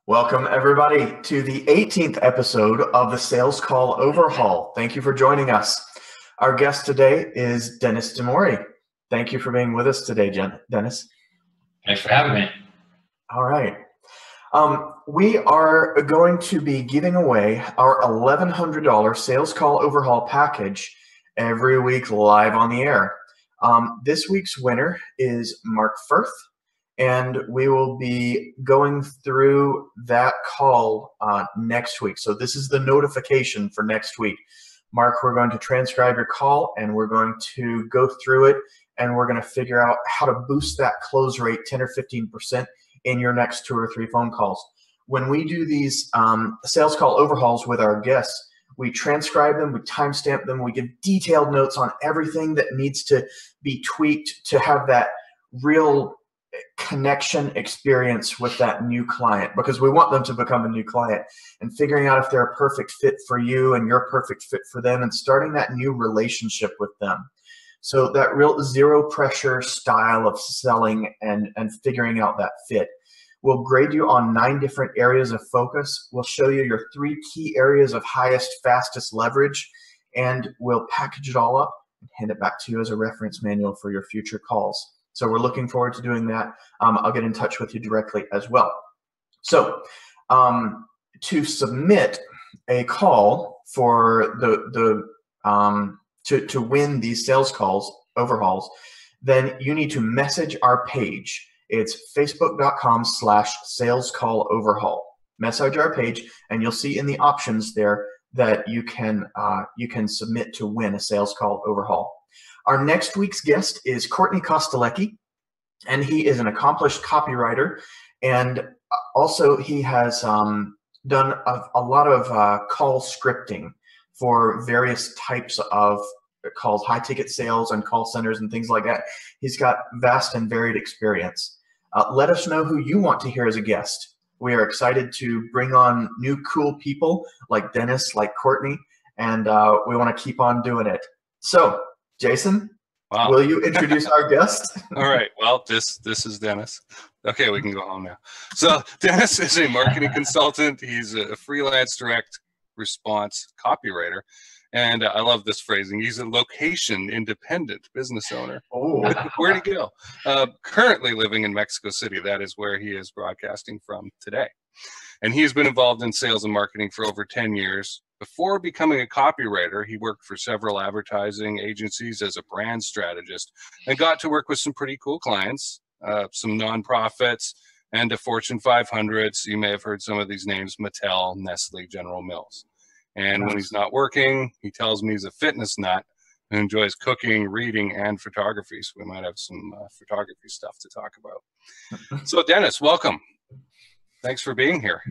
Welcome, everybody, to the 18th episode of the Sales Call Overhaul. Thank you for joining us. Our guest today is Dennis Demori. Thank you for being with us today, Dennis. Thanks for having me. All right. We are going to be giving away our $1,100 Sales Call Overhaul package every week live on the air. This week's winner is Mark Firth. And we will be going through that call next week. So this is the notification for next week. Mark, we're going to transcribe your call and we're going to go through it and we're going to figure out how to boost that close rate 10 or 15% in your next 2 or 3 phone calls. When we do these sales call overhauls with our guests, we transcribe them, we timestamp them, we give detailed notes on everything that needs to be tweaked to have that real connection experience with that new client, because we want them to become a new client, and figuring out if they're a perfect fit for you and you're a perfect fit for them and starting that new relationship with them. So that real zero pressure style of selling and figuring out that fit. We'll grade you on 9 different areas of focus. We'll show you your 3 key areas of highest, fastest leverage, and we'll package it all up and hand it back to you as a reference manual for your future calls. So we're looking forward to doing that. I'll get in touch with you directly as well. So to submit a call for to win these sales calls, overhauls, then you need to message our page. It's facebook.com/salescalloverhaul. Message our page, and you'll see in the options there that you can submit to win a sales call overhaul. Our next week's guest is Courtney Kostelecki, and he is an accomplished copywriter, and also he has done a lot of call scripting for various types of calls, high-ticket sales and call centers and things like that. He's got vast and varied experience. Let us know who you want to hear as a guest. We are excited to bring on new cool people like Dennis, like Courtney, and we want to keep on doing it. So, Jason, wow. Will you introduce our guest? All right. Well, this is Dennis. Okay, we can go home now. So Dennis is a marketing consultant. He's a freelance direct response copywriter. And I love this phrasing. He's a location independent business owner. Oh, where'd he go? Currently living in Mexico City. That is where he is broadcasting from today. And he's been involved in sales and marketing for over 10 years. Before becoming a copywriter, he worked for several advertising agencies as a brand strategist and got to work with some pretty cool clients, some nonprofits, and a Fortune 500s. You may have heard some of these names: Mattel, Nestle, General Mills. And when he's not working, he tells me he's a fitness nut and enjoys cooking, reading, and photography. So we might have some photography stuff to talk about. So Dennis, welcome. Thanks for being here.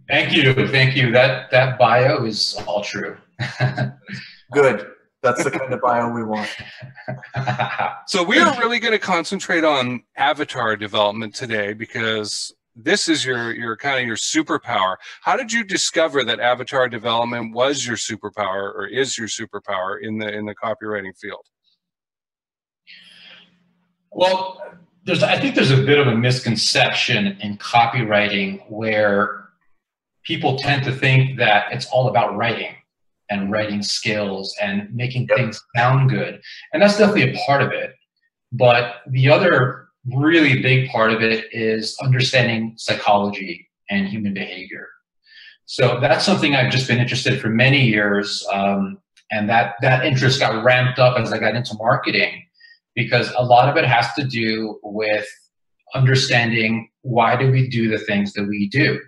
Thank you. Thank you. That bio is all true. good. That's the kind of bio we want. So we are really going to concentrate on avatar development today, because this is your kind of your superpower. How did you discover that avatar development was your superpower, or is your superpower in the copywriting field? Well, I think there's a bit of a misconception in copywriting where people tend to think that it's all about writing and writing skills and making things sound good. And that's definitely a part of it. But the other really big part of it is understanding psychology and human behavior. So that's something I've just been interested in for many years. And that interest got ramped up as I got into marketing, because a lot of it has to do with understanding why do we do the things that we do.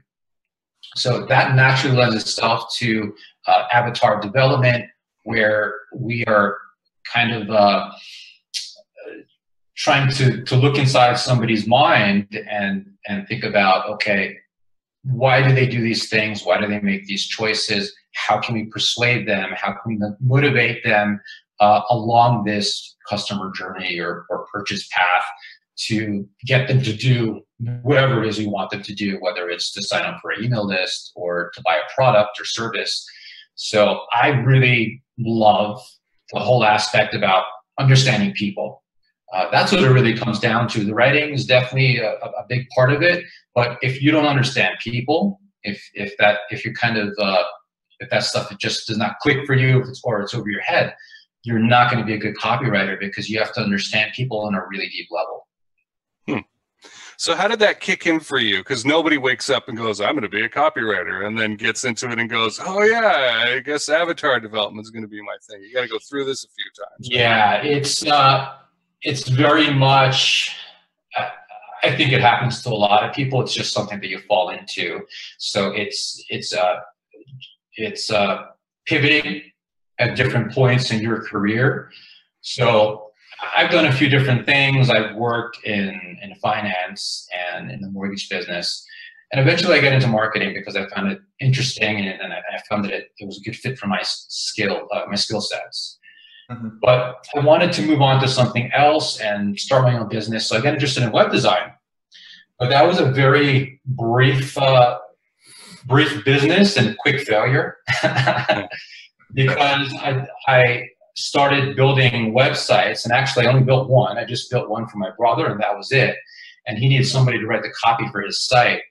So that naturally lends itself to avatar development, where we are kind of trying to look inside somebody's mind and think about, okay, why do they do these things? Why do they make these choices? How can we persuade them? How can we motivate them along this customer journey or purchase path to get them to do whatever it is we want them to do, whether it's to sign up for an email list or to buy a product or service. So I really love the whole aspect about understanding people. That's what it really comes down to. The writing is definitely a big part of it, but if you don't understand people, if you're kind of if that stuff just does not click for you, or it's over your head, you're not going to be a good copywriter, because you have to understand people on a really deep level. So how did that kick in for you? Because nobody wakes up and goes, I'm going to be a copywriter, and then gets into it and goes, oh yeah, I guess avatar development is going to be my thing. You got to go through this a few times. Yeah, it's very much, I think it happens to a lot of people. It's just something that you fall into. So it's pivoting at different points in your career. So I've done a few different things. I've worked in finance and in the mortgage business. And eventually I got into marketing because I found it interesting, and I found that it was a good fit for my skill sets. But I wanted to move on to something else and start my own business. So I got interested in web design. But that was a very brief business and quick failure because I started building websites, and actually I only built one. I just built one for my brother, and that was it. And he needed somebody to write the copy for his site.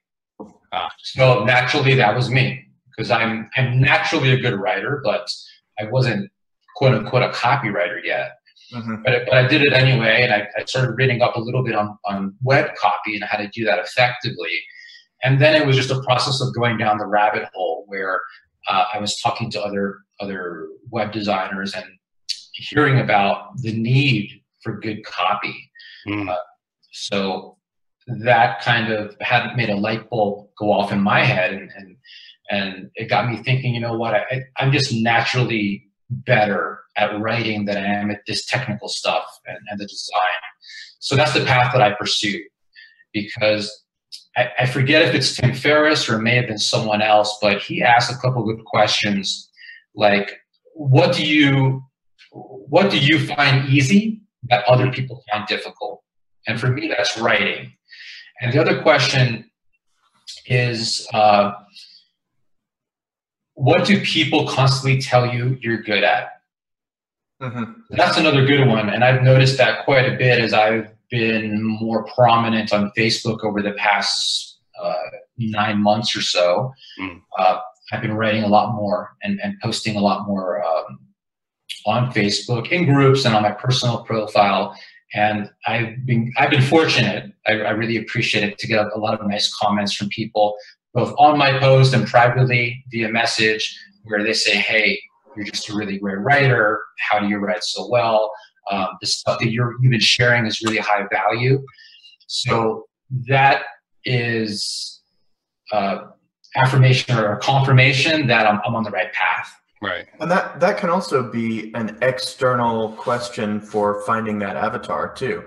So naturally that was me, because I'm naturally a good writer, but I wasn't quote unquote a copywriter yet. But I did it anyway, and I started reading up a little bit on web copy and how to do that effectively. And then it was just a process of going down the rabbit hole where I was talking to other web designers and hearing about the need for good copy. So that kind of had made a light bulb go off in my head, and it got me thinking, you know what, I'm just naturally better at writing than I am at this technical stuff and the design. So that's the path that I pursued, because I forget if it's Tim Ferriss or it may have been someone else, but he asked a couple of good questions, like, what do you find easy that other people find difficult? And for me, that's writing. And the other question is, what do people constantly tell you you're good at? That's another good one. And I've noticed that quite a bit as I've been more prominent on Facebook over the past 9 months or so. I've been writing a lot more and posting a lot more on Facebook, in groups, and on my personal profile. And I've been fortunate. I really appreciate it to get a lot of nice comments from people, both on my post and privately via message, where they say, hey, you're just a really great writer. How do you write so well? The stuff that you've been sharing is really high value. So that is affirmation or confirmation that I'm on the right path. Right. And that can also be an external question for finding that avatar too.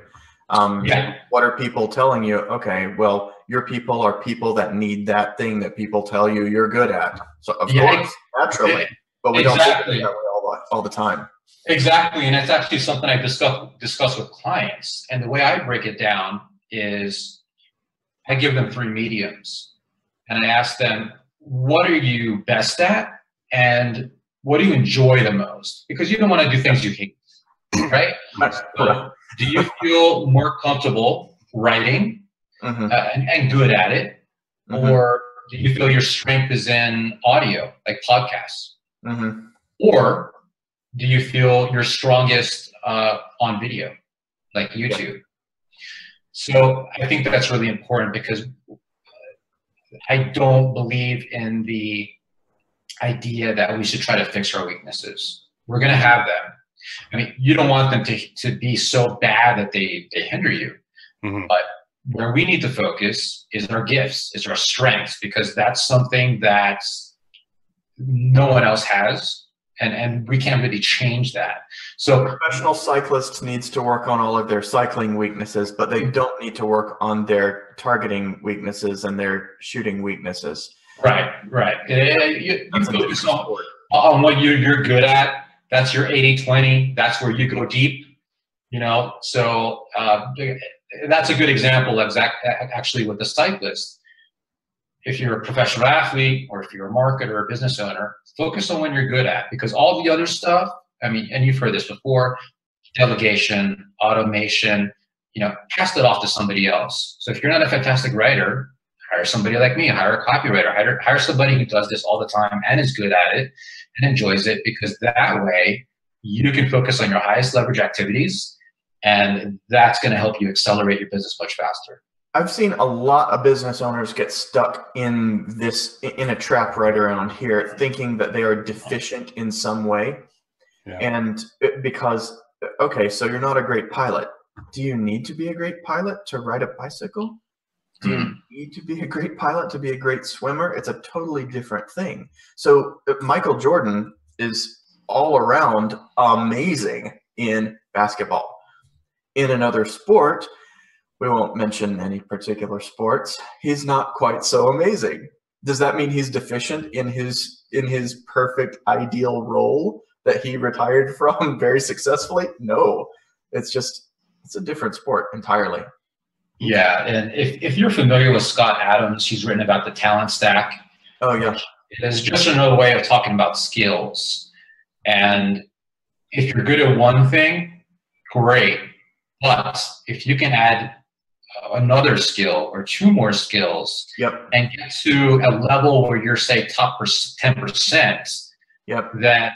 What are people telling you? Okay, well, your people are people that need that thing that people tell you you're good at. So of course, naturally, but we don't think that way all the time. Exactly, and that's actually something I discuss with clients. And the way I break it down is I give them 3 mediums, and I ask them, what are you best at, and what do you enjoy the most? Because you don't want to do things you hate, right? So, do you feel more comfortable writing and good at it, or do you feel your strength is in audio, like podcasts, or do you feel you're strongest on video, like YouTube? So I think that's really important, because I don't believe in the idea that we should try to fix our weaknesses. We're going to have them. I mean, you don't want them to be so bad that they hinder you. But where we need to focus is our gifts, is our strengths, because that's something that no one else has. And we can't really change that. So professional cyclists needs to work on all of their cycling weaknesses, but they don't need to work on their targeting weaknesses and their shooting weaknesses. Right. You focus on what you're good at. That's your 80-20. That's where you go deep. So that's a good example. Actually, with the cyclist. If you're a professional athlete, or if you're a marketer or a business owner, focus on what you're good at, because all the other stuff, I mean, and you've heard this before, delegation, automation, cast it off to somebody else. So if you're not a fantastic writer, hire somebody like me, hire a copywriter, hire somebody who does this all the time and is good at it and enjoys it, because that way you can focus on your highest leverage activities, and that's going to help you accelerate your business much faster. I've seen a lot of business owners get stuck in a trap right around here, thinking that they are deficient in some way. Yeah. And because, okay, so you're not a great pilot. Do you need to be a great pilot to ride a bicycle? Do you need to be a great pilot to be a great swimmer? It's a totally different thing. So Michael Jordan is all around amazing in basketball. In another sport, we won't mention any particular sports, he's not quite so amazing. Does that mean he's deficient in his perfect ideal role that he retired from very successfully? No, it's a different sport entirely. Yeah, and if you're familiar with Scott Adams, he's written about the talent stack. Oh yeah. It is just another way of talking about skills. And if you're good at one thing, great. But if you can add another skill or two more skills, yep, and get to a level where you're, say, top 10%, yep, that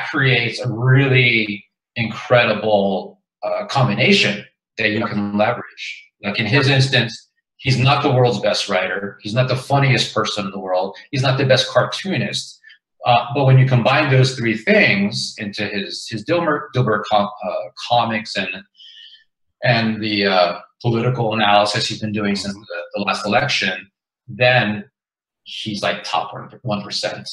creates a really incredible combination that you can leverage. Like in his instance, he's not the world's best writer. He's not the funniest person in the world. He's not the best cartoonist. But when you combine those three things into his Dilbert comics and the political analysis he's been doing since the last election, then he's like top 1%,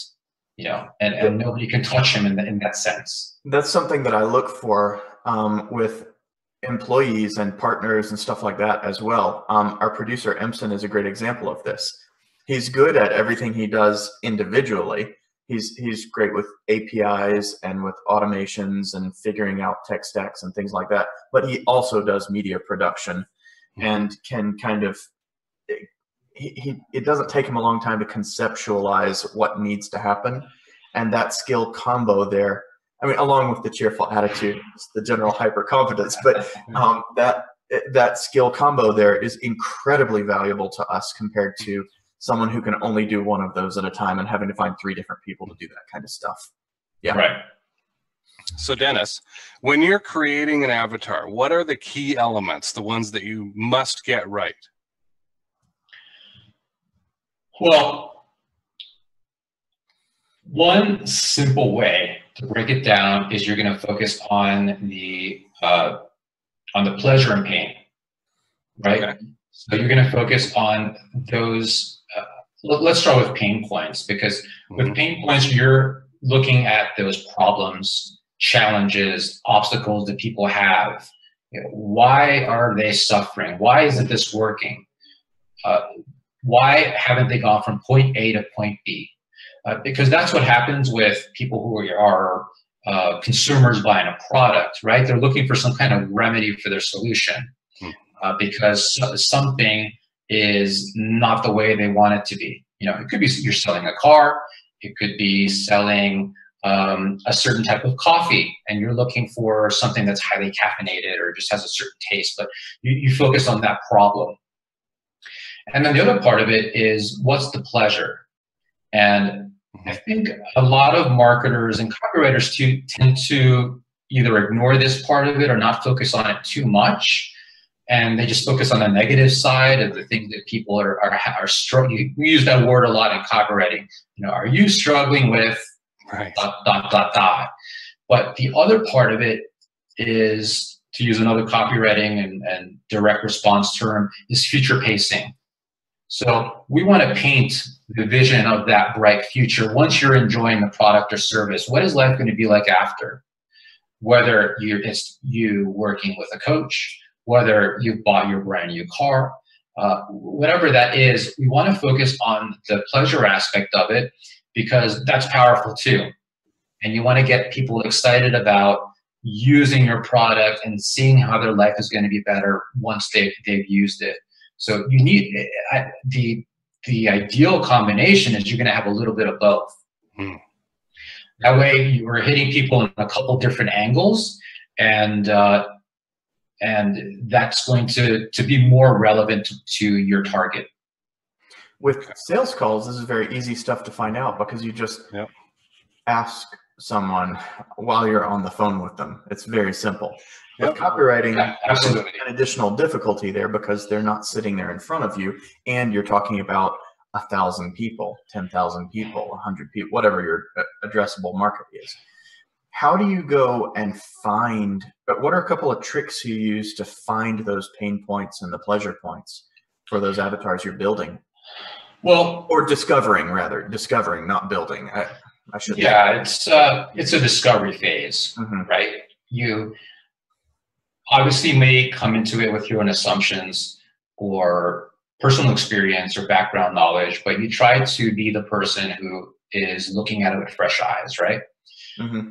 and nobody can touch him in that sense. That's something that I look for with employees and partners and stuff like that as well. Our producer Emson is a great example of this. He's good at everything he does individually. He's great with APIs and with automations and figuring out tech stacks and things like that. But he also does media production and can kind of, it doesn't take him a long time to conceptualize what needs to happen. And that skill combo there, I mean, along with the cheerful attitude, the general hyper confidence, but that skill combo there is incredibly valuable to us compared to someone who can only do one of those at a time and having to find 3 different people to do that kind of stuff. Yeah. Right. So Dennis, when you're creating an avatar, what are the key elements, the ones that you must get right? Well, one simple way to break it down is you're going to focus on the pleasure and pain, right? Okay. So you're going to focus on those. Let's start with pain points, because with pain points, you're looking at those problems, challenges, obstacles that people have. Why are they suffering? Why isn't this working? Why haven't they gone from point A to point B? Because that's what happens with people who are consumers buying a product, right? They're looking for some kind of remedy for their solution because something is not the way they want it to be. It could be you're selling a car. It could be selling a certain type of coffee, and you're looking for something that's highly caffeinated or just has a certain taste, but you focus on that problem. And then the other part of it is, what's the pleasure? And I think a lot of marketers and copywriters tend to either ignore this part of it or not focus on it too much. And they just focus on the negative side of the things that people are struggling. We use that word a lot in copywriting. Are you struggling with ... But the other part of it is, to use another copywriting and direct response term, is future pacing. So we want to paint the vision of that bright future. Once you're enjoying the product or service, what is life going to be like after? Whether it's you working with a coach, whether you've bought your brand new car, whatever that is, we want to focus on the pleasure aspect of it, because that's powerful too. And you want to get people excited about using your product and seeing how their life is going to be better once they've used it. So you need the ideal combination is you're going to have a little bit of both. That way you are hitting people in a couple different angles, and that's going to be more relevant to your target. With sales calls, this is very easy stuff to find out because you just ask someone while you're on the phone with them. It's very simple. With copywriting, absolutely, an additional difficulty there because they're not sitting there in front of you, and you're talking about 1,000 people, 10,000 people, 100 people, whatever your addressable market is. How do you go and find, but what are a couple of tricks you use to find those pain points and the pleasure points for those avatars you're building? Well, or discovering, rather, not building. I should. Yeah, it's a discovery phase, right? You obviously may come into it with your own assumptions or personal experience or background knowledge, but you try to be the person who is looking at it with fresh eyes, right?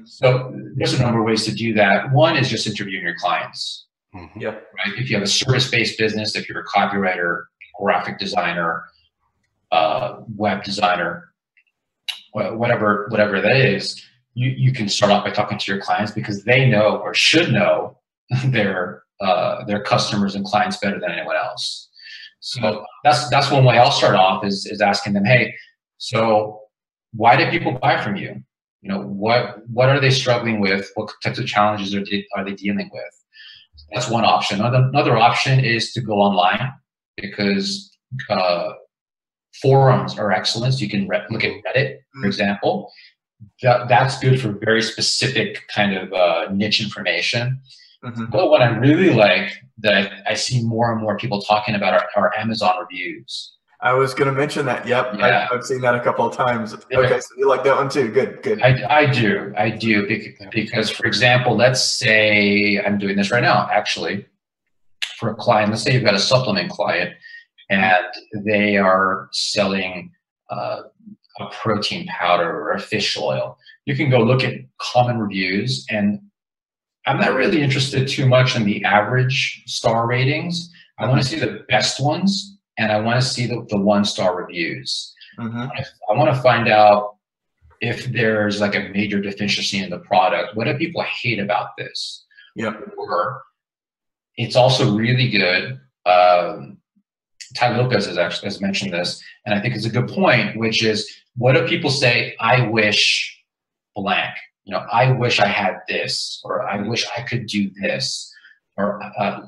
So there's a number of ways to do that. One is just interviewing your clients. Right? If you have a service-based business, if you're a copywriter, graphic designer, web designer, whatever that is, you can start off by talking to your clients because they know or should know their customers and clients better than anyone else. So that's one way I'll start off is asking them, hey, so why do people buy from you? You know, what are they struggling with? What types of challenges are they dealing with? That's one option. Another option is to go online because forums are excellent. So you can look at Reddit, for example. That's good for very specific kind of niche information. But what I really like that I see more and more people talking about are Amazon reviews. I was going to mention that. Yep, yeah. I've seen that a couple of times. Okay, so you like that one too. Good. I do because, for example, let's say I'm doing this right now, actually, for a client. Let's say you've got a supplement client, and they are selling a protein powder or a fish oil. You can go look at common reviews, and I'm not really interested too much in the average star ratings. I want to see the best ones, and I want to see the 1-star reviews. I want to find out if there's like a major deficiency in the product. What do people hate about this? Or it's also really good. Ty Lopez has mentioned this, and I think it's a good point, which is, what do people say? I wish blank. You know, I wish I had this, or I wish I could do this. Or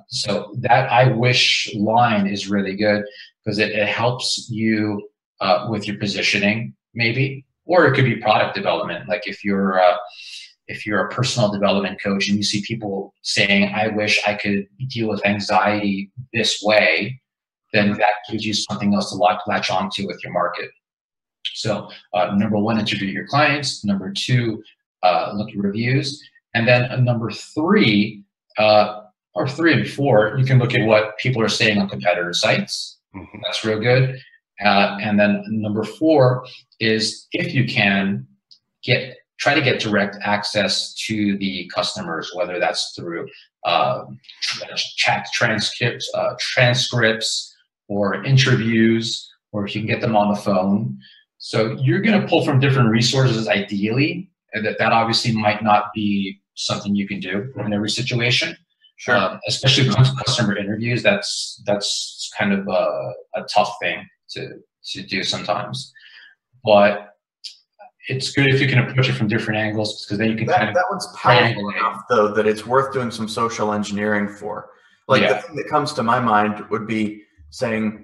so that I wish line is really good because it helps you with your positioning, maybe, or it could be product development. Like if you're a personal development coach and you see people saying, I wish I could deal with anxiety this way, then that gives you something else to latch onto with your market. So number one, interview your clients. Number two, look at reviews. And then number three, or 3 and 4, you can look at what people are saying on competitor sites. That's real good. And then number 4 is, if you can, try to get direct access to the customers, whether that's through chat transcripts, or interviews, or if you can get them on the phone. So you're going to pull from different resources, ideally, and that obviously might not be something you can do in every situation. Sure. Especially customer interviews, that's kind of a tough thing to do sometimes. But it's good if you can approach it from different angles, because then you can that one's powerful enough, though, that it's worth doing some social engineering for. Like the thing that comes to my mind would be saying,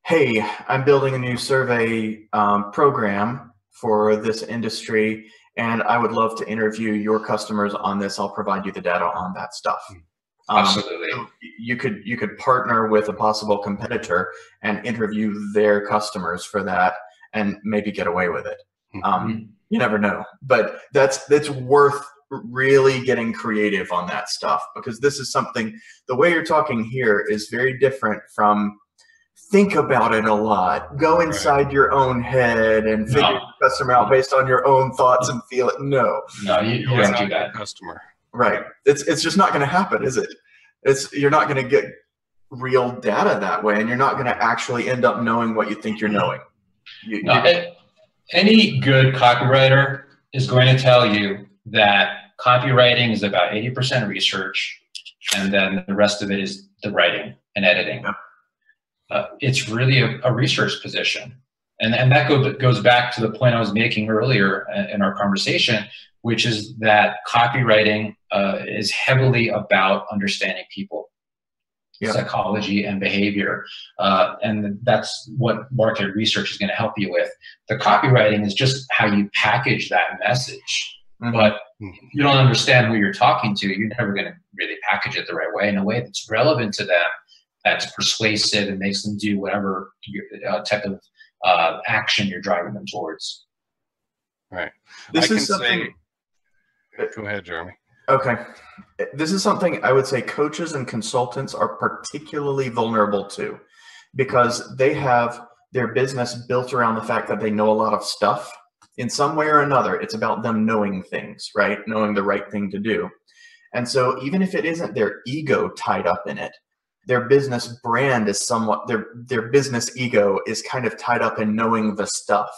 hey, I'm building a new survey program for this industry, and I would love to interview your customers on this. I'll provide you the data on that stuff. Absolutely. So you could partner with a possible competitor and interview their customers for that, and maybe get away with it. You never know, but that's worth really getting creative on that stuff, because this is something, the way you're talking here is very different from think about it a lot, go inside your own head and figure the customer out based on your own thoughts and feel it. No, you don't do that. Customer. Right. It's just not going to happen, is it? You're not going to get real data that way, and you're not going to actually end up knowing what you think you're knowing. Any good copywriter is going to tell you that Copywriting is about 80% research, and then the rest of it is the writing and editing. It's really a research position. And that goes back to the point I was making earlier in our conversation, which is that copywriting is heavily about understanding people, psychology and behavior. And that's what market research is going to help you with. The copywriting is just how you package that message. But you don't understand who you're talking to, you're never going to really package it the right way, in a way that's relevant to them, that's persuasive and makes them do whatever type of action you're driving them towards. Right. This is something. Go ahead, Jeremy. Okay. This is something I would say coaches and consultants are particularly vulnerable to, because they have their business built around the fact that they know a lot of stuff. In some way or another, it's about them knowing things, right? Knowing the right thing to do. And so even if it isn't their ego tied up in it, their business brand is somewhat, their business ego is kind of tied up in knowing the stuff.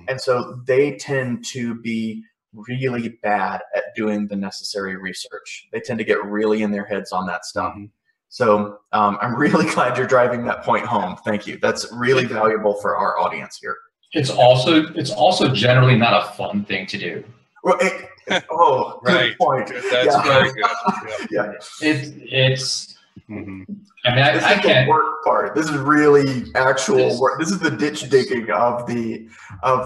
And so they tend to be really bad at doing the necessary research. They tend to get really in their heads on that stuff. So I'm really glad you're driving that point home. Thank you. That's really valuable for our audience here. It's also generally not a fun thing to do. Well, good point. That's very good. It's. I mean, this I is can't. The work part. This is really actual work. This is the ditch digging of the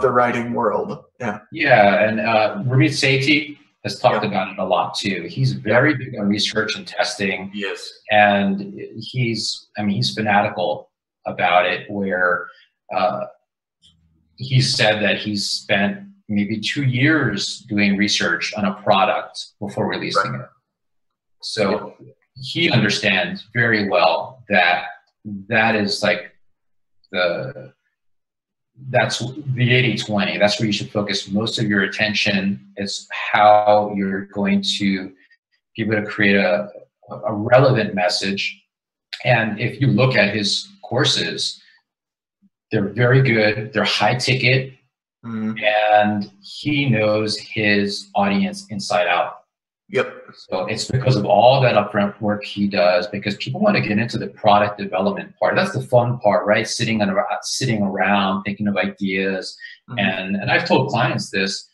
writing world. Yeah, and Ramit Sethi has talked about it a lot too. He's very big on research and testing. Yes, and he's fanatical about it. Where he said that he's spent maybe 2 years doing research on a product before releasing it. So he understands very well that is like that's the 80-20. That's where you should focus most of your attention. It's how you're going to be able to create a relevant message. And if you look at his courses, they're very good. They're high ticket, and he knows his audience inside out. So it's because of all that upfront work he does, because people want to get into the product development part. That's the fun part, right? Sitting around thinking of ideas. And I've told clients this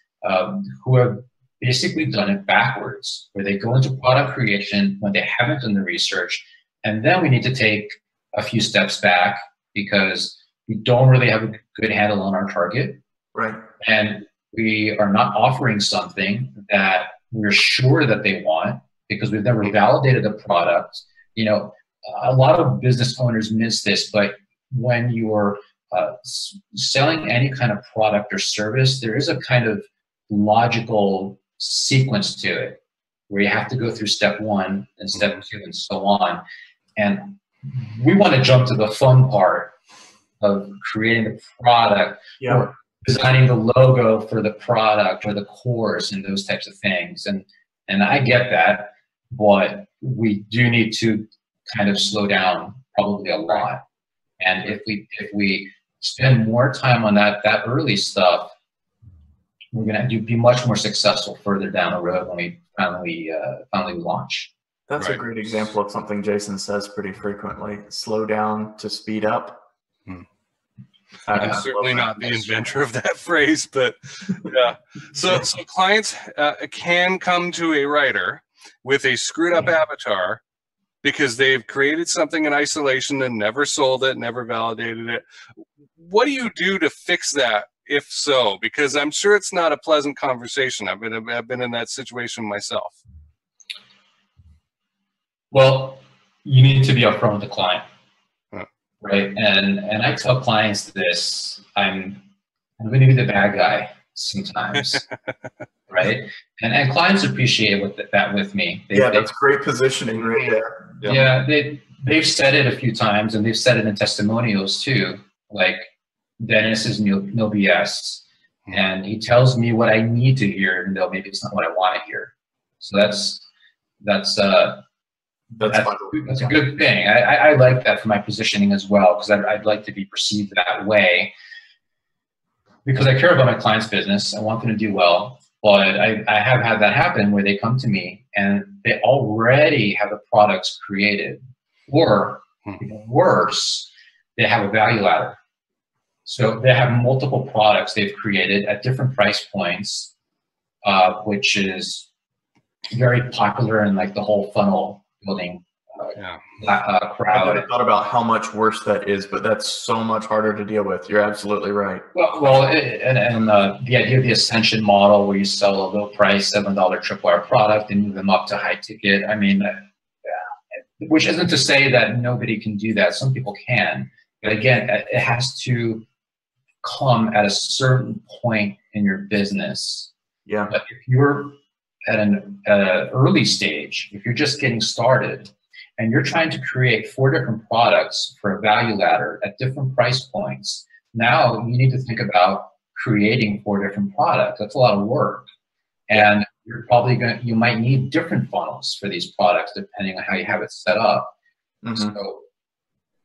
who have basically done it backwards, where they go into product creation when they haven't done the research. And then we need to take a few steps back because we don't really have a good handle on our target. Right. And we are not offering something that we're sure that they want because we've never validated the product. You know, a lot of business owners miss this, but when you're selling any kind of product or service, there is a kind of logical sequence to it where you have to go through step 1 and step 2 and so on. And we want to jump to the fun part of creating the product or designing the logo for the product or the course and those types of things. And I get that, but we do need to kind of slow down probably a lot. And if we spend more time on that early stuff, we're going to be much more successful further down the road when we finally launch. That's a great example of something Jason says pretty frequently. Slow down to speed up. I'm certainly not the inventor of that phrase, but yeah. So clients can come to a writer with a screwed up avatar because they've created something in isolation and never sold it, never validated it. What do you do to fix that, if so? Because I'm sure it's not a pleasant conversation. I've been in that situation myself. Well, you need to be upfront with the client. Right, and I tell clients this: I'm going to be the bad guy sometimes, right? And clients appreciate that with me. That's great positioning right there. Yeah, they've said it a few times, and they've said it in testimonials too. Like, Dennis is no BS, and he tells me what I need to hear, even though maybe it's not what I want to hear. So that's a good thing. I like that for my positioning as well, because I'd like to be perceived that way because I care about my client's business. I want them to do well. But I have had that happen where they come to me and they already have the products created, or even worse, they have a value ladder. So they have multiple products they've created at different price points, which is very popular in like the whole funnel building crowd. I never thought about how much worse that is, but that's so much harder to deal with. You're absolutely right. Well, the idea of the ascension model, where you sell a low price $7 tripwire product and move them up to high ticket. I mean, which isn't to say that nobody can do that. Some people can, but again, it has to come at a certain point in your business. Yeah. But if you're at an early stage, if you're just getting started, and you're trying to create 4 different products for a value ladder at different price points, now you need to think about creating 4 different products. That's a lot of work. And you're probably you might need different funnels for these products depending on how you have it set up. So,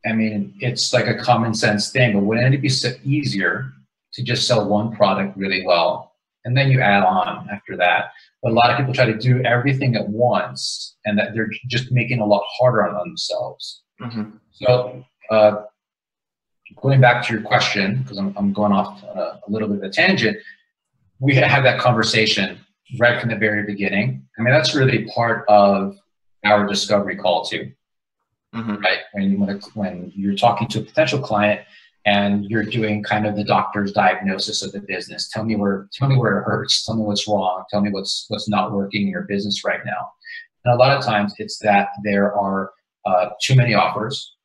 I mean, it's like a common sense thing, but wouldn't it be easier to just sell one product really well, and then you add on after that? But a lot of people try to do everything at once, and that they're just making a lot harder on themselves. So going back to your question, because I'm going off on a little bit of a tangent, we had that conversation right from the very beginning. I mean, that's really part of our discovery call too, right? When you're talking to a potential client and you're doing kind of the doctor's diagnosis of the business. Tell me where it hurts. Tell me what's wrong. Tell me what's not working in your business right now. And a lot of times it's that there are too many offers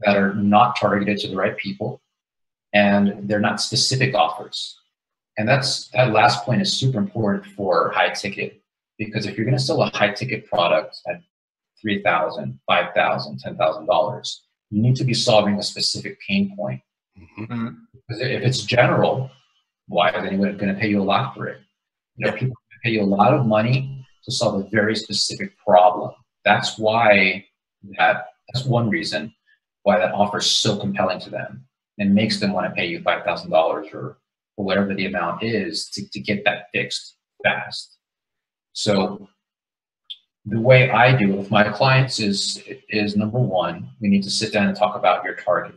that are not targeted to the right people, and they're not specific offers. And that last point is super important for high ticket, because if you're going to sell a high ticket product at $3,000, $5,000, $10,000, you need to be solving a specific pain point. Because if it's general, why is anyone going to pay you a lot for it? People pay you a lot of money to solve a very specific problem. That's why that's one reason why that offer is so compelling to them and makes them want to pay you $5,000 or whatever the amount is to get that fixed fast. So the way I do it with my clients is number one, we need to sit down and talk about your target,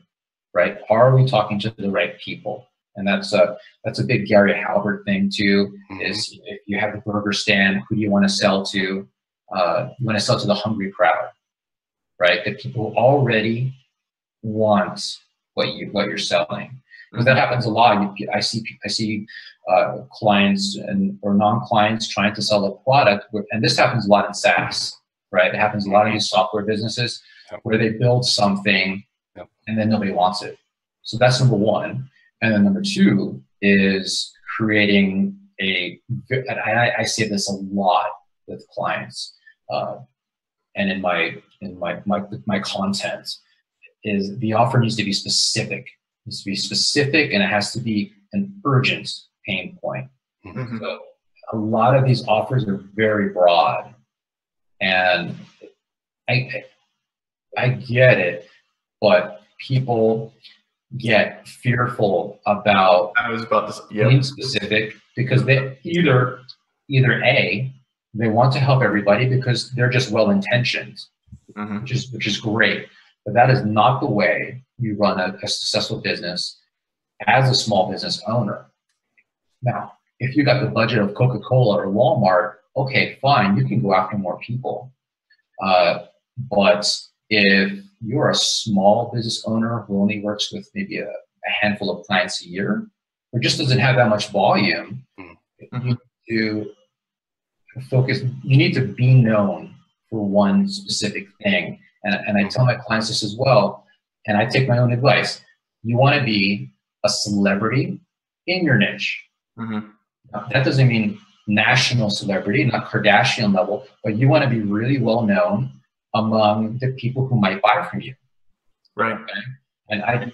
right? Are we talking to the right people? And that's a big Gary Halbert thing too, is if you have the burger stand, who do you want to sell to? You want to sell to the hungry crowd, right? The people who already want what you're selling. Because that happens a lot. I see clients or non-clients trying to sell a product, and this happens a lot in SaaS, right? It happens a lot in these software businesses where they build something and then nobody wants it. So that's number one. And then number two is creating I see this a lot with clients, and in my content, is the offer needs to be specific. It needs to be specific, and it has to be an urgent pain point. So a lot of these offers are very broad, and I get it, but people get fearful about being specific because they either A, they want to help everybody because they're just well-intentioned, which is great, but that is not the way you run a successful business as a small business owner. Now, if you got the budget of Coca-Cola or Walmart, okay, fine, you can go after more people. But if you're a small business owner who only works with maybe a handful of clients a year, or just doesn't have that much volume, you need to focus. You need to be known for one specific thing. And I tell my clients this as well, and I take my own advice. You want to be a celebrity in your niche. Now, that doesn't mean national celebrity, not Kardashian level, but you want to be really well known among the people who might buy from you. Right. Okay? And I do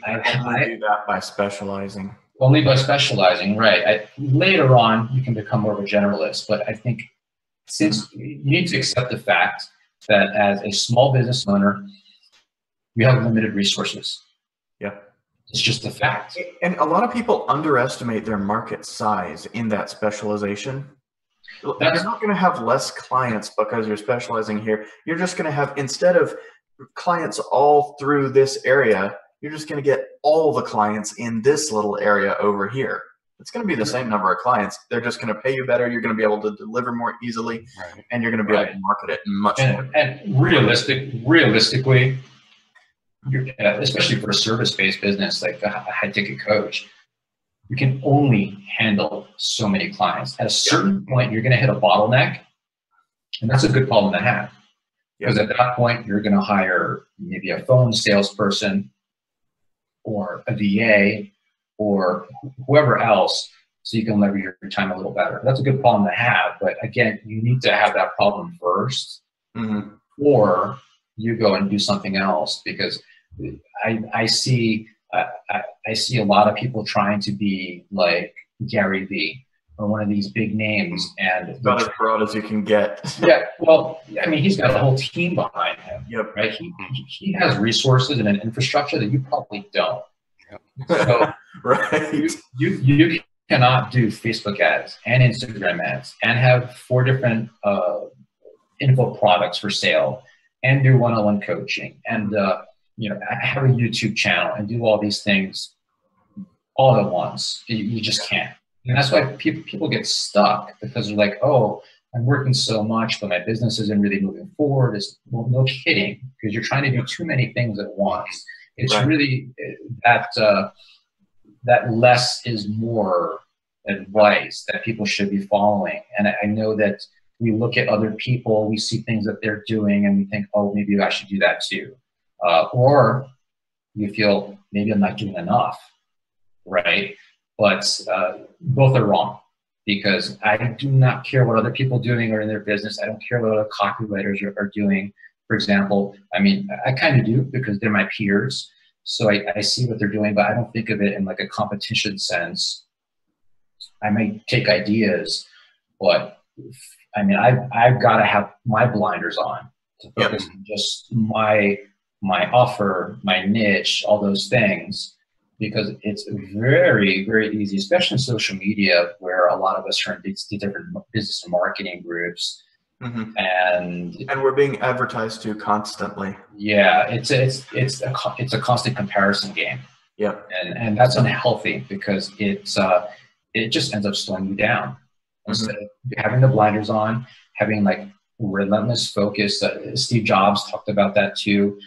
that by specializing. Only by specializing, right. Later on, you can become more of a generalist, but I think since you need to accept the fact that as a small business owner, you have limited resources. Yeah. It's just a fact. And a lot of people underestimate their market size in that specialization. You're not going to have less clients because you're specializing here. You're just going to have, instead of clients all through this area, you're just going to get all the clients in this little area over here. It's going to be the same number of clients. They're just going to pay you better. You're going to be able to deliver more easily, and you're going to be able to market it much more. And realistically, especially for a service-based business like a high-ticket coach, you can only handle so many clients. At a certain point, you're going to hit a bottleneck, and that's a good problem to have. Because at that point, you're going to hire maybe a phone salesperson or a VA or whoever else, so you can leverage your time a little better. That's a good problem to have, but again, you need to have that problem first, or you go and do something else. Because I see a lot of people trying to be like Gary Vee or one of these big names, and about as broad as you can get. Yeah, well, I mean, he's got a whole team behind him. Right? He has resources and an infrastructure that you probably don't. So you cannot do Facebook ads and Instagram ads and have 4 different info products for sale and do one-on-one coaching and have a YouTube channel and do all these things all at once. You just can't. And that's why people get stuck, because they're like, oh, I'm working so much, but my business isn't really moving forward. Well, no kidding, because you're trying to do too many things at once. It's really that less is more advice that people should be following. And I know that we look at other people, we see things that they're doing, and we think, oh, maybe I should do that too. Or you feel, maybe I'm not doing enough, right? But both are wrong, because I do not care what other people are doing or in their business. I don't care what other copywriters are doing. For example, I mean, I kind of do, because they're my peers. So I see what they're doing, but I don't think of it in like a competition sense. I may take ideas, but I mean, I've got to have my blinders on to focus on just my offer, my niche, all those things, because it's very, very easy, especially in social media, where a lot of us are in these different business and marketing groups. And we're being advertised to constantly. Yeah, it's a constant comparison game. And that's unhealthy, because it just ends up slowing you down. Instead of having the blinders on, having like relentless focus. Steve Jobs talked about that too.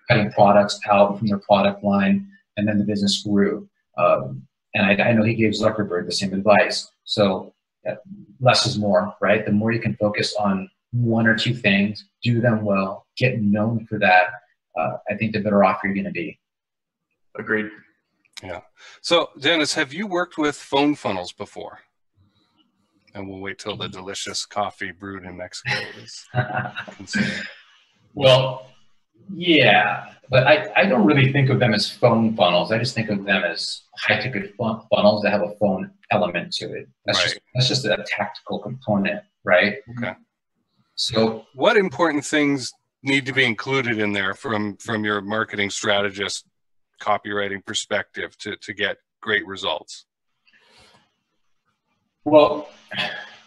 Cutting products out from their product line, and then the business grew. And I know he gave Zuckerberg the same advice. So less is more, right? The more you can focus on 1 or 2 things, do them well, get known for that, I think the better off you're going to be. Agreed. Yeah. So, Dennis, have you worked with phone funnels before? And we'll wait till the delicious coffee brewed in Mexico is consumed. Well, yeah, but I don't really think of them as phone funnels. I just think of them as high-ticket funnels that have a phone element to it. That's just a tactical component, right? Okay. So, what important things need to be included in there from your marketing strategist, copywriting perspective to get great results? Well,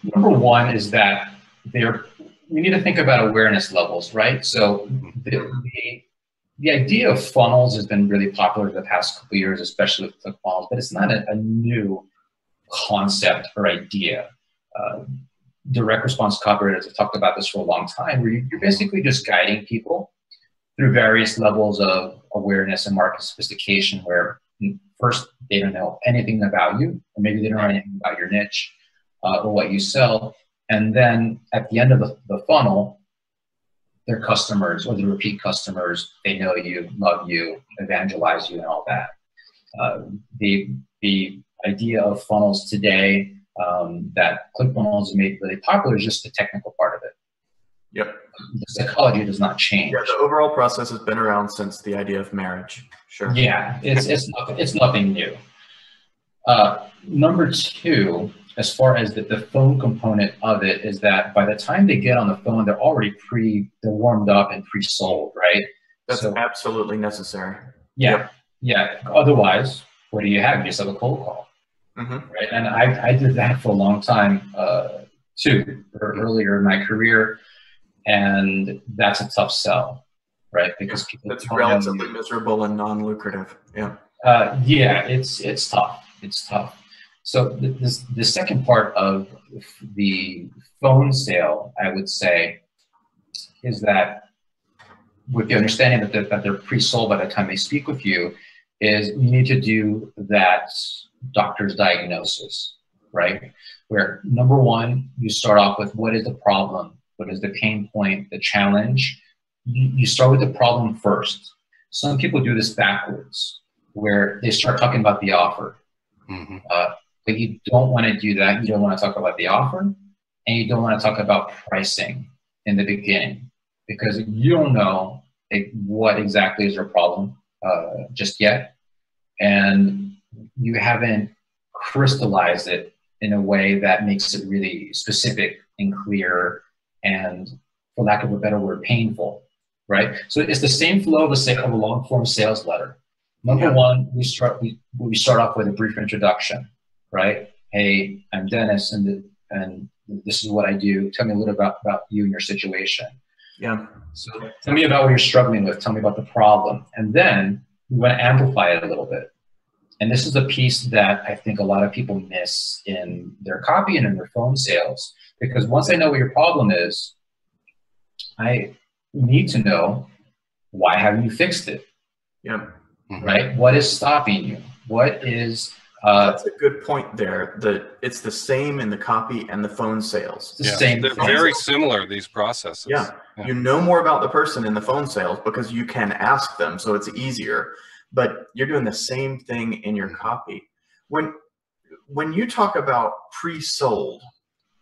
number one is that we need to think about awareness levels, right? So the idea of funnels has been really popular the past couple of years, especially with ClickFunnels, but it's not a new concept or idea. Direct response copywriters have talked about this for a long time, where you're basically just guiding people through various levels of awareness and market sophistication, where first they don't know anything about you, or maybe they don't know anything about your niche or what you sell. And then at the end of the funnel, their customers or the repeat customers, they know you, love you, evangelize you, and all that. The idea of funnels today that ClickFunnels has made really popular is just the technical part of it. Yep. The psychology does not change. Yeah, the overall process has been around since the idea of marriage. Sure. Yeah, it's nothing new. Number 2, as far as the phone component of it, is that by the time they get on the phone, they're already they're warmed up and pre-sold, right? That's absolutely necessary. Yeah, yep. Yeah. Otherwise, what do you have? You just have a cold call, right? And I did that for a long time too, or earlier in my career, and that's a tough sell, right? Because people that's don't relatively miserable and non-lucrative. Yeah. Yeah, it's tough. It's tough. So the second part of the phone sale, I would say, is that with the understanding that they're pre-sold by the time they speak with you, is you need to do that doctor's diagnosis, right? Where number one, you start off with what is the problem, what is the pain point, the challenge. You start with the problem first. Some people do this backwards, where they start talking about the offer. Mm-hmm. But you don't want to do that. You don't want to talk about the offer, and you don't want to talk about pricing in the beginning, because you don't know what exactly is your problem just yet, and you haven't crystallized it in a way that makes it really specific and clear and, for lack of a better word, painful, right? So it's the same flow of a long-form sales letter. Number one, we start off with a brief introduction, right? Hey, I'm Dennis, and this is what I do. Tell me a little about you and your situation. Yeah. So tell me about what you're struggling with. Tell me about the problem. And then we want to amplify it a little bit. And this is a piece that I think a lot of people miss in their copy and in their phone sales. Because once I know what your problem is, I need to know, why haven't you fixed it? Yeah. Right? What is stopping you? What is... That's a good point there. It's the same in the copy and the phone sales. The same. They're very similar, these processes. Yeah. You know more about the person in the phone sales because you can ask them, so it's easier. But you're doing the same thing in your copy. When you talk about pre-sold,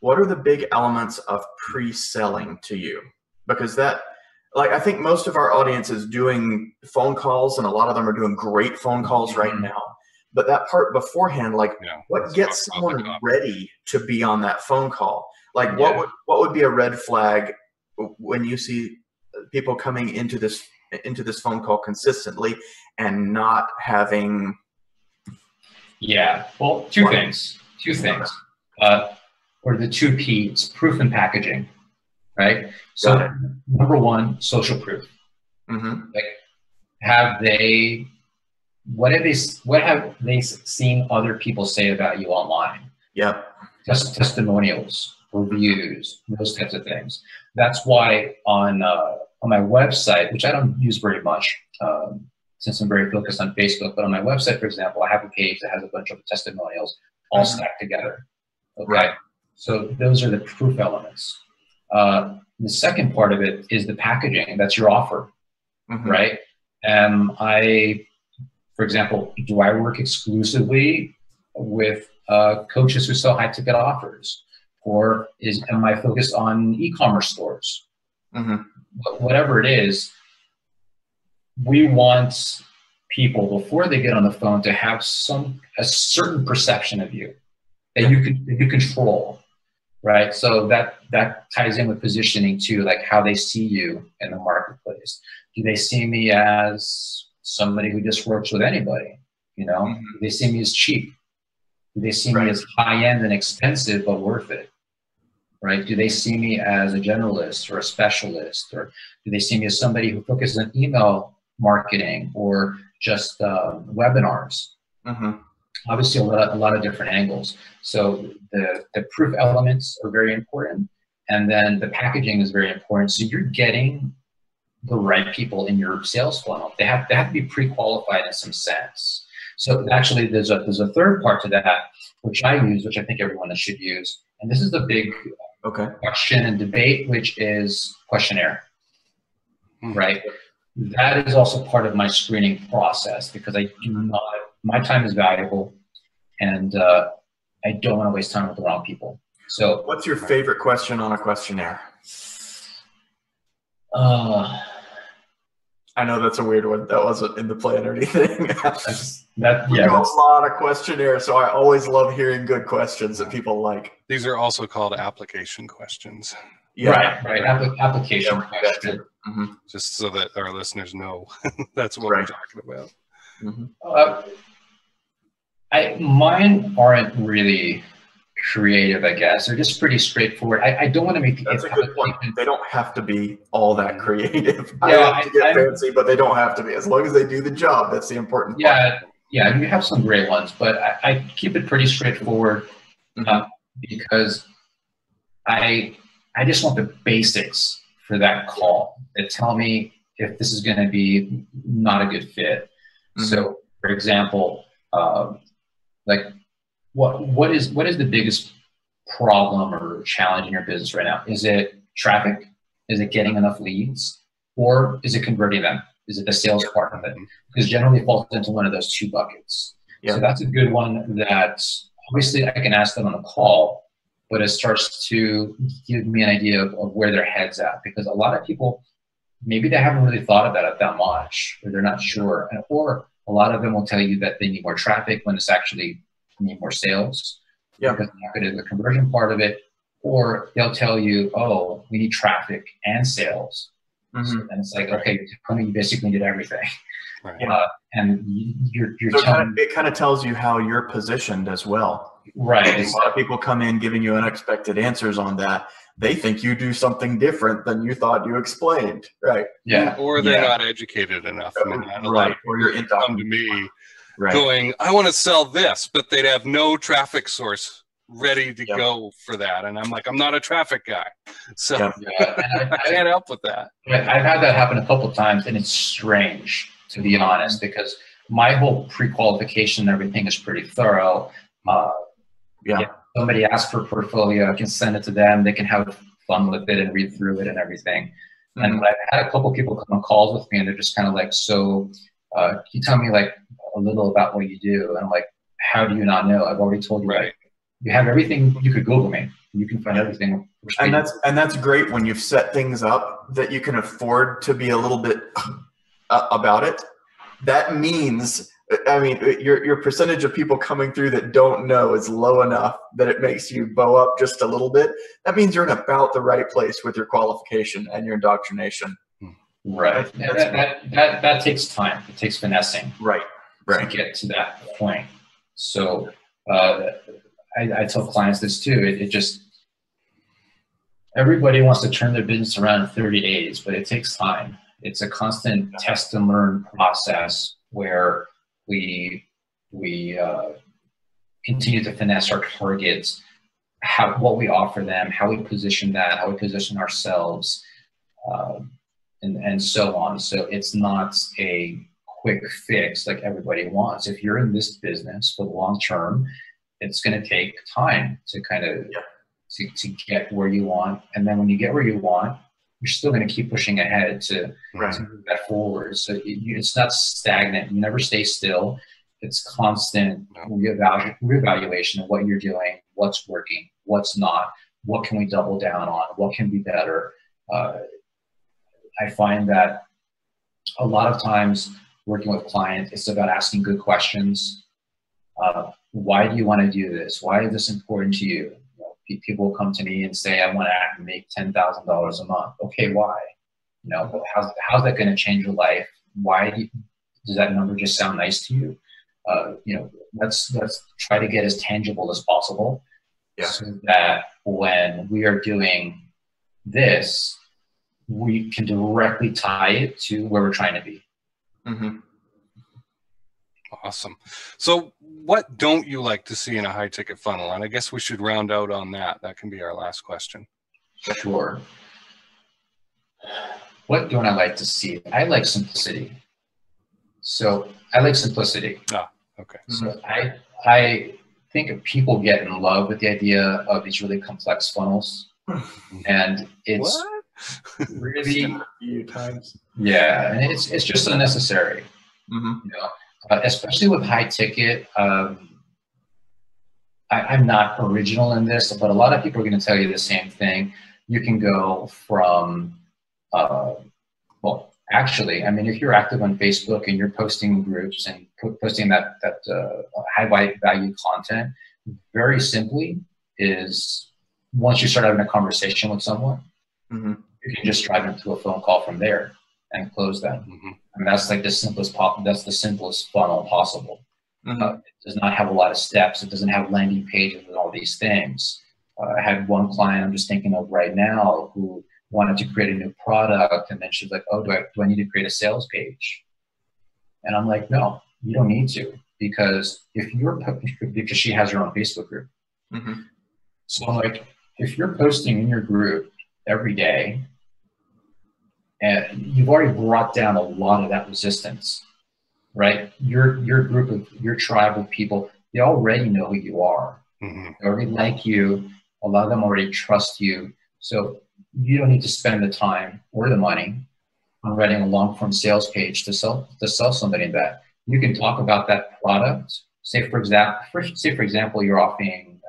what are the big elements of pre-selling to you? Because I think most of our audience is doing phone calls, and a lot of them are doing great phone calls right now. But that part beforehand, what gets someone ready to be on that phone call? Like, what would be a red flag when you see people coming into this phone call consistently and not having? Yeah, well, two things. Or the two P's: proof and packaging, right? So number one, social proof. Mm-hmm. Like, what have they seen other people say about you online? Yep. Testimonials, reviews, those types of things. That's why on my website, which I don't use very much, since I'm very focused on Facebook, but on my website, for example, I have a page that has a bunch of testimonials all stacked together. Okay. Right. So those are the proof elements. The second part of it is the packaging. That's your offer, right? For example, do I work exclusively with coaches who sell high-ticket offers? Or am I focused on e-commerce stores? Whatever it is, we want people, before they get on the phone, to have a certain perception of you that you control, right? So that ties in with positioning too, like how they see you in the marketplace. Do they see me as somebody who just works with anybody? Do they see me as cheap? Do they see me as high-end and expensive but worth it? Right? Do they see me as a generalist or a specialist? Or do they see me as somebody who focuses on email marketing or just webinars? Obviously, a lot of different angles. So the proof elements are very important, and then the packaging is very important. So you're getting the right people in your sales funnel. They have to be pre-qualified in some sense. So actually, there's a third part to that, which I use, which I think everyone should use, and this is the big question and debate, which is questionnaire, right? That is also part of my screening process, because my time is valuable, and I don't want to waste time with the wrong people. So, what's your favorite question on a questionnaire? I know that's a weird one. That wasn't in the plan or anything. We do a lot of questionnaires, so I always love hearing good questions that people like. These are also called application questions. Yeah. Right. Application question. Just so that our listeners know that's what we're talking about. Mine aren't really creative, I guess. They're just pretty straightforward. I don't want to make the That's a good point. They don't have to be all that creative. Yeah, I love to get fancy, but they don't have to be. As long as they do the job, that's the important part. Yeah, you have some great ones, but I keep it pretty straightforward because I just want the basics for that call that tell me if this is going to be not a good fit. So, for example, like what is the biggest problem or challenge in your business right now? Is it traffic? Is it getting enough leads? Or is it converting them? Is it the sales part of it? Because generally it falls into one of those two buckets. So that's a good one that obviously I can ask them on a call, but it starts to give me an idea of where their head's at. Because a lot of people, maybe they haven't really thought about it that much, or they're not sure. Or a lot of them will tell you that they need more traffic when it's actually need more sales. Because they're not good at the conversion part of it. Or they'll tell you, oh, we need traffic and sales. So then it's like, okay, you basically did everything. And you're so it kind of tells you how you're positioned as well. Right. A lot of people come in giving you unexpected answers on that. They think you do something different than you thought you explained. Right. Yeah. Or they're not educated enough. I mean, Or you're come to me going, I want to sell this, but they'd have no traffic source ready to go for that. And I'm like, I'm not a traffic guy. So I can't help with that. I've had that happen a couple of times, and it's strange, to be honest, because my whole pre-qualification and everything is pretty thorough. If somebody asks for a portfolio, I can send it to them. They can have fun with it and read through it and everything. And I've had a couple of people come on calls with me, and they're just kind of like, so can you tell me like a little about what you do? And I'm like, how do you not know? I've already told you. Right. You have everything. You could Google me. You can find everything. And that's great when you've set things up that you can afford to be a little bit about it. That means, I mean, your percentage of people coming through that don't know is low enough that it makes you bow up just a little bit. That means you're in about the right place with your qualification and your indoctrination. Right. That takes time. It takes finessing. Right. To get to that point. So I tell clients this too. It just, everybody wants to turn their business around in 30 days, but it takes time. It's a constant test and learn process where we continue to finesse our targets, what we offer them, how we position that, how we position ourselves, and so on. So it's not a quick fix like everybody wants. If you're in this business for the long term, it's going to take time to kind of to get where you want. And then when you get where you want, you're still going to keep pushing ahead to move that forward. So it's not stagnant. You never stay still. It's constant reevaluation of what you're doing, what's working, what's not, what can we double down on, what can be better. I find that a lot of times working with clients, it's about asking good questions. Why do you want to do this? Why is this important to you? People come to me and say, I want to make $10,000 a month. Okay, why? How's that going to change your life? Why does that number just sound nice to you? Let's try to get as tangible as possible, so that when we are doing this, we can directly tie it to where we're trying to be. Awesome. So what don't you like to see in a high ticket funnel? And I guess we should round out on that. That can be our last question. Sure. What don't I like to see? I like simplicity. So I like simplicity. Okay. So I think people get in love with the idea of these really complex funnels. And it's really a few times. Yeah, and it's just unnecessary. Especially with high ticket. I'm not original in this, but a lot of people are going to tell you the same thing. You can go from, actually, I mean, if you're active on Facebook and you're posting groups and posting that high value content, very simply is once you start having a conversation with someone, you can just drive them to a phone call from there and close them. I mean, that's like the simplest funnel possible. It does not have a lot of steps. It doesn't have landing pages and all these things. I had one client I'm just thinking of right now who wanted to create a new product, and then she's like, oh, do I need to create a sales page? And I'm like, no, you don't need to, because because she has her own Facebook group. So I'm like, if you're posting in your group every day, and you've already brought down a lot of that resistance, right? Your group of, your tribe of people, they already know who you are. They already like you. A lot of them already trust you. So you don't need to spend the time or the money on writing a long form sales page to sell somebody that. You can talk about that product. Say for example, you're offering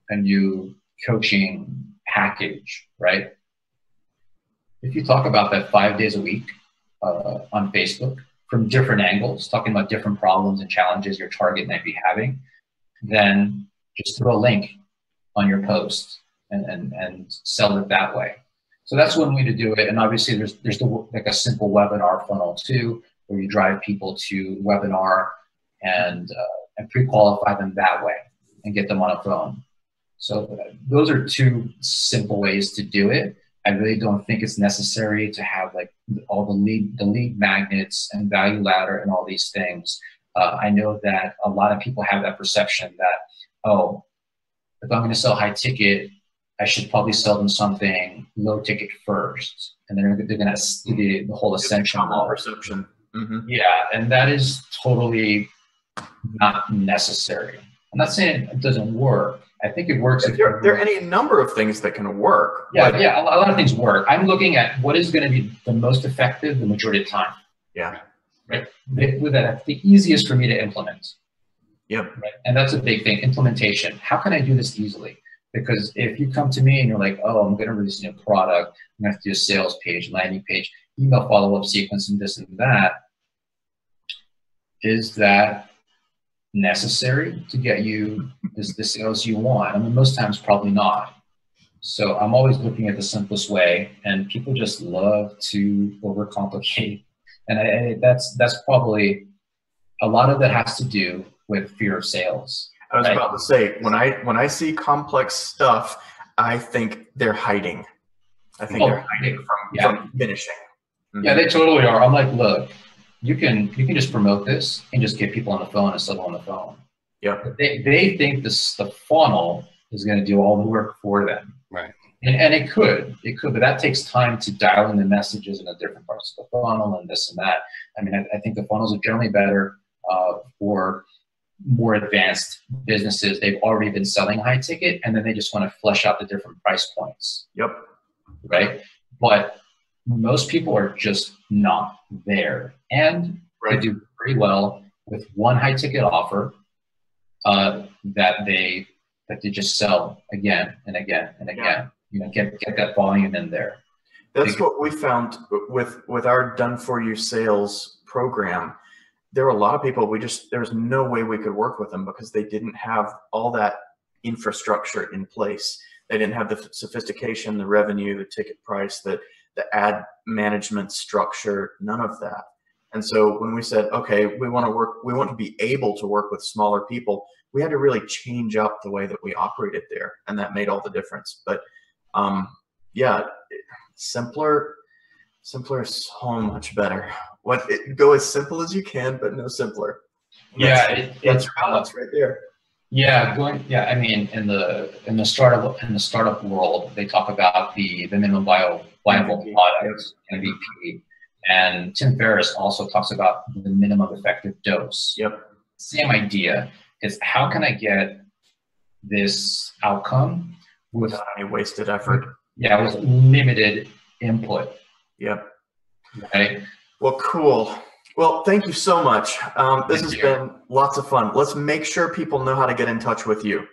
a new coaching package, right? If you talk about that 5 days a week on Facebook from different angles, talking about different problems and challenges your target might be having, then just throw a link on your post and sell it that way. So that's one way to do it. And obviously there's like a simple webinar funnel too, where you drive people to webinar and pre-qualify them that way and get them on a phone. So those are two simple ways to do it. I really don't think it's necessary to have like all the lead magnets and value ladder and all these things. I know that a lot of people have that perception that, oh, if I'm going to sell high ticket, I should probably sell them something low ticket first, and then they're going to do the whole ascension perception. Yeah, and that is totally not necessary. I'm not saying it doesn't work. I think it works. There are any number of things that can work. Yeah, yeah, a lot of things work. I'm looking at what is going to be the most effective the majority of the time. Yeah. Right. With that, the easiest for me to implement. Yep. Right. And that's a big thing. Implementation. How can I do this easily? Because if you come to me and you're like, oh, I'm going to release a new product, I'm going to have to do a sales page, landing page, email follow-up sequence, and this and that, is that necessary to get you the sales you want? I mean, most times probably not. So I'm always looking at the simplest way, and people just love to overcomplicate. And that's probably a lot of that has to do with fear of sales. I was about to say, when I see complex stuff, I think they're hiding. I think they're hiding from finishing. Yeah, they totally are. I'm like, look, you can just promote this and just get people on the phone and settle on the phone. Yeah. They think the funnel is going to do all the work for them. Right. And it could, but that takes time to dial in the messages in the different parts of the funnel and this and that. I mean, I think the funnels are generally better for more advanced businesses. They've already been selling high ticket, and then they just want to flesh out the different price points. Yep. Right. But most people are just not there, and they do pretty well with one high ticket offer that they just sell again and again and again. Yeah. You know, get that volume in there. That's what we found with our done for you sales program. There were a lot of people there's no way we could work with them because they didn't have all that infrastructure in place. They didn't have the sophistication, the revenue, the ticket price, the ad management structure, none of that. And so when we said, okay, we want to be able to work with smaller people, we had to really change up the way that we operated there, and that made all the difference. But yeah, simpler is so much better. Go as simple as you can, but no simpler. That's your balance right there. Yeah, I mean, in the startup world, they talk about the minimum viable product, MVP, and Tim Ferriss also talks about the minimum effective dose. Yep. Same idea is, how can I get this outcome without any wasted effort? Yeah, with limited input. Yep. Right. Well, cool. Well, thank you so much. This has been lots of fun. Let's make sure people know how to get in touch with you.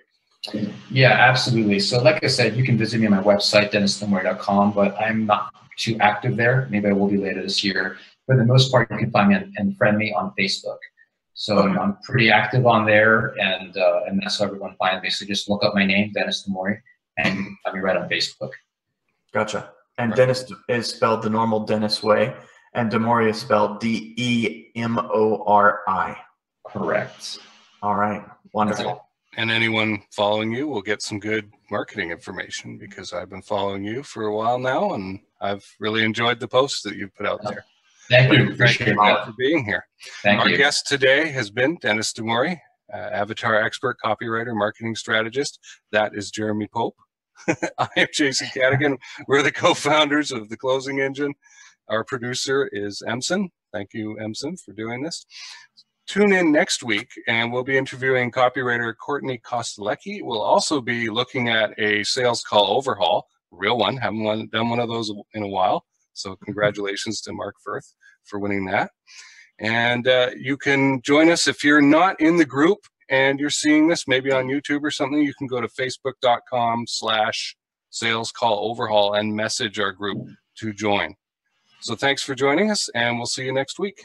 Yeah, absolutely. So like I said, you can visit me on my website, dennisdemori.com, but I'm not too active there. Maybe I will be later this year. For the most part, you can find me and friend me on Facebook. So I'm pretty active on there, and that's how everyone finds me. So just look up my name, Dennis Demori, and you can find me right on Facebook. Gotcha. And Dennis is spelled the normal Dennis way, and Demori is spelled D-E-M-O-R-I. Correct. All right. Wonderful. And anyone following you will get some good marketing information, because I've been following you for a while now, and I've really enjoyed the posts that you've put out there. Thank you. Thank Appreciate you that. for being here. Thank Our you. guest today has been Dennis Demori, avatar expert, copywriter, marketing strategist. That is Jeremy Pope. I am Jason Cadigan. We're the co-founders of The Closing Engine. Our producer is Emson. Thank you, Emson, for doing this. Tune in next week, and we'll be interviewing copywriter Courtney Kostelecki. We'll also be looking at a sales call overhaul, real one. Haven't done one of those in a while. So congratulations to Mark Firth for winning that. And you can join us if you're not in the group and you're seeing this maybe on YouTube or something. You can go to facebook.com/salescalloverhaul and message our group to join. So thanks for joining us, and we'll see you next week.